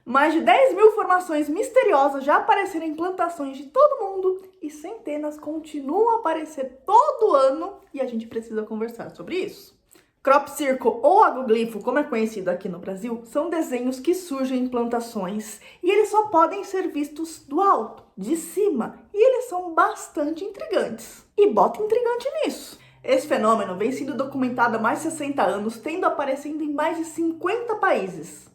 Mais de 10 mil formações misteriosas já apareceram em plantações de todo mundo e centenas continuam a aparecer todo ano e a gente precisa conversar sobre isso. Crop circle ou agroglifo, como é conhecido aqui no Brasil, são desenhos que surgem em plantações e eles só podem ser vistos do alto, de cima, e eles são bastante intrigantes. E bota intrigante nisso. Esse fenômeno vem sendo documentado há mais de 60 anos, tendo aparecendo em mais de 50 países.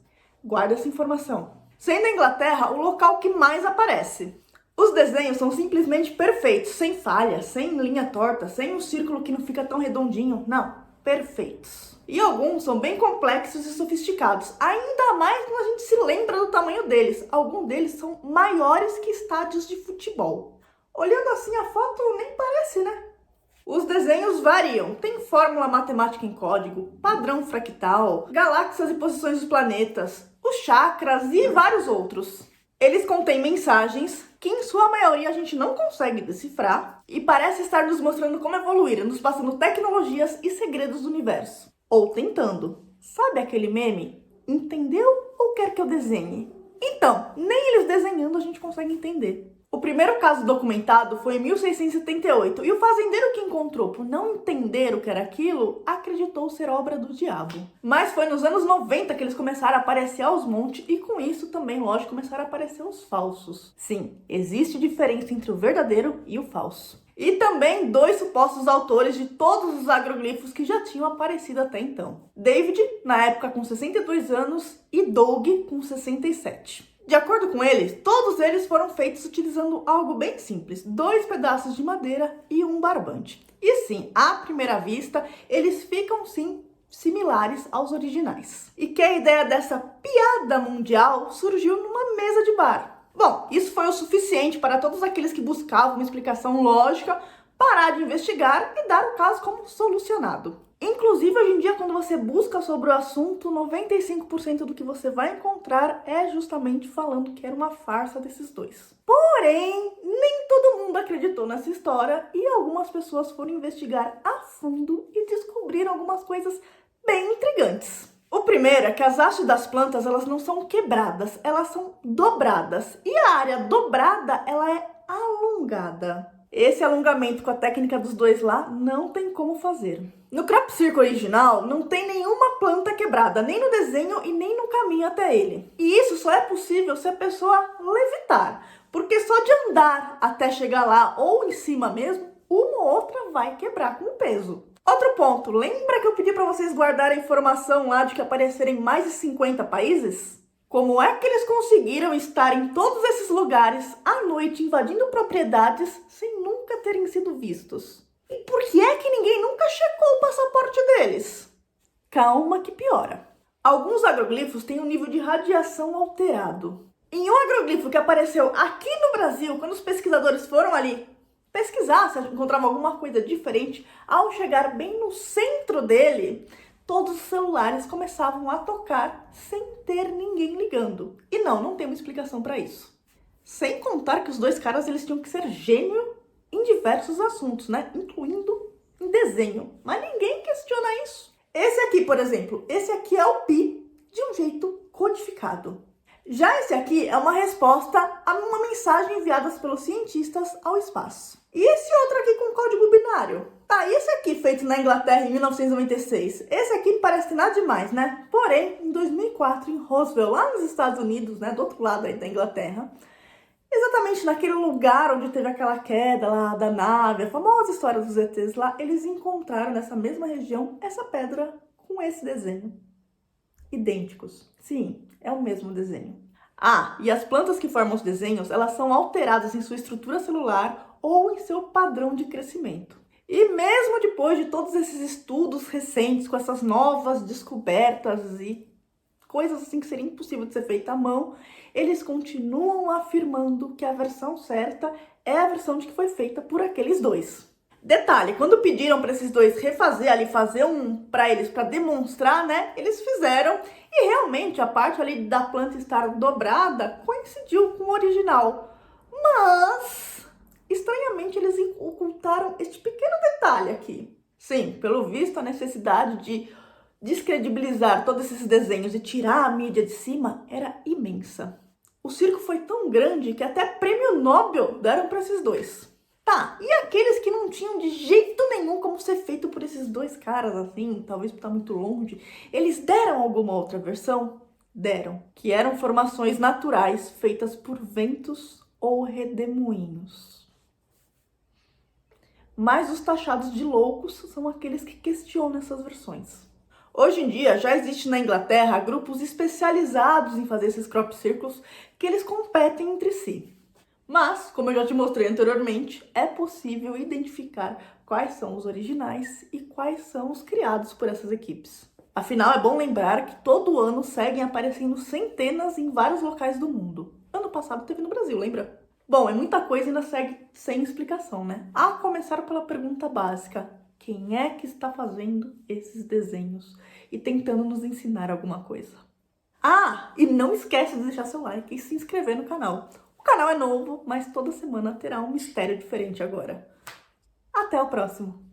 Guarda essa informação. Sendo a Inglaterra o local que mais aparece. Os desenhos são simplesmente perfeitos, sem falha, sem linha torta, sem um círculo que não fica tão redondinho. Não, perfeitos. E alguns são bem complexos e sofisticados, ainda mais quando a gente se lembra do tamanho deles. Alguns deles são maiores que estádios de futebol. Olhando assim a foto, nem parece, né? Os desenhos variam, tem fórmula matemática em código, padrão fractal, galáxias e posições dos planetas, os chakras e vários outros. Eles contêm mensagens que em sua maioria a gente não consegue decifrar e parece estar nos mostrando como evoluir, nos passando tecnologias e segredos do universo. Ou tentando. Sabe aquele meme? Entendeu ou quer que eu desenhe? Então, nem eles desenhando a gente consegue entender. O primeiro caso documentado foi em 1678 e o fazendeiro que encontrou por não entender o que era aquilo, acreditou ser obra do diabo. Mas foi nos anos 90 que eles começaram a aparecer aos montes e com isso também, lógico, começaram a aparecer os falsos. Sim, existe diferença entre o verdadeiro e o falso. E também dois supostos autores de todos os agroglifos que já tinham aparecido até então. David, na época com 62 anos, e Doug com 67. De acordo com eles, todos eles foram feitos utilizando algo bem simples, 2 pedaços de madeira e um barbante. E sim, à primeira vista, eles ficam sim similares aos originais. E que a ideia dessa piada mundial surgiu numa mesa de bar. Bom, isso foi o suficiente para todos aqueles que buscavam uma explicação lógica parar de investigar e dar o caso como solucionado. Inclusive, hoje em dia, quando você busca sobre o assunto, 95% do que você vai encontrar é justamente falando que era uma farsa desses dois. Porém, nem todo mundo acreditou nessa história e algumas pessoas foram investigar a fundo e descobriram algumas coisas bem intrigantes. O primeiro é que as hastes das plantas, elas não são quebradas, elas são dobradas. E a área dobrada, ela é alongada. Esse alongamento com a técnica dos dois lá não tem como fazer. No crop circle original, não tem nenhuma planta quebrada, nem no desenho e nem no caminho até ele. E isso só é possível se a pessoa levitar, porque só de andar até chegar lá ou em cima mesmo, uma ou outra vai quebrar com o peso. Outro ponto, lembra que eu pedi para vocês guardarem a informação lá de que apareceram em mais de 50 países? Como é que eles conseguiram estar em todos esses lugares à noite invadindo propriedades sem nunca terem sido vistos? E por que é que ninguém nunca checou o passaporte deles? Calma que piora. Alguns agroglifos têm um nível de radiação alterado. Em um agroglifo que apareceu aqui no Brasil, quando os pesquisadores foram ali pesquisar se encontravam alguma coisa diferente, ao chegar bem no centro dele, todos os celulares começavam a tocar sem ter ninguém ligando. E não tem uma explicação para isso. Sem contar que os dois caras eles tinham que ser gênio em diversos assuntos, né? Incluindo em desenho. Mas ninguém questiona isso. Esse aqui, por exemplo, esse aqui é o pi de um jeito codificado. Já esse aqui é uma resposta a uma mensagem enviada pelos cientistas ao espaço. E esse outro aqui com código binário? Tá, e esse aqui feito na Inglaterra em 1996? Esse aqui parece nada demais, né? Porém, em 2004, em Roswell, lá nos Estados Unidos, né, do outro lado aí da Inglaterra, exatamente naquele lugar onde teve aquela queda lá da nave, a famosa história dos ETs lá, eles encontraram nessa mesma região essa pedra com esse desenho. Idênticos. Sim, é o mesmo desenho. Ah, e as plantas que formam os desenhos, elas são alteradas em sua estrutura celular ou em seu padrão de crescimento. E mesmo depois de todos esses estudos recentes, com essas novas descobertas e coisas assim que seria impossível de ser feita à mão, eles continuam afirmando que a versão certa é a versão de que foi feita por aqueles dois. Detalhe, quando pediram para esses dois refazer ali, fazer um para eles, para demonstrar, né, eles fizeram e realmente a parte ali da planta estar dobrada coincidiu com o original. Mas, estranhamente, eles ocultaram este pequeno detalhe aqui. Sim, pelo visto, a necessidade de descredibilizar todos esses desenhos e tirar a mídia de cima era imensa. O circo foi tão grande que até prêmio Nobel deram para esses dois. Tá, e aqueles que não tinham de jeito nenhum como ser feito por esses dois caras assim, talvez por estar muito longe, eles deram alguma outra versão? Deram, que eram formações naturais feitas por ventos ou redemoinhos. Mas os taxados de loucos são aqueles que questionam essas versões. Hoje em dia já existe na Inglaterra grupos especializados em fazer esses crop circles que eles competem entre si. Mas, como eu já te mostrei anteriormente, é possível identificar quais são os originais e quais são os criados por essas equipes. Afinal, é bom lembrar que todo ano seguem aparecendo centenas em vários locais do mundo. Ano passado teve no Brasil, lembra? Bom, é muita coisa e ainda segue sem explicação, né? A começar pela pergunta básica: quem é que está fazendo esses desenhos e tentando nos ensinar alguma coisa? Ah, e não esquece de deixar seu like e se inscrever no canal. O canal é novo, mas toda semana terá um mistério diferente agora. Até o próximo!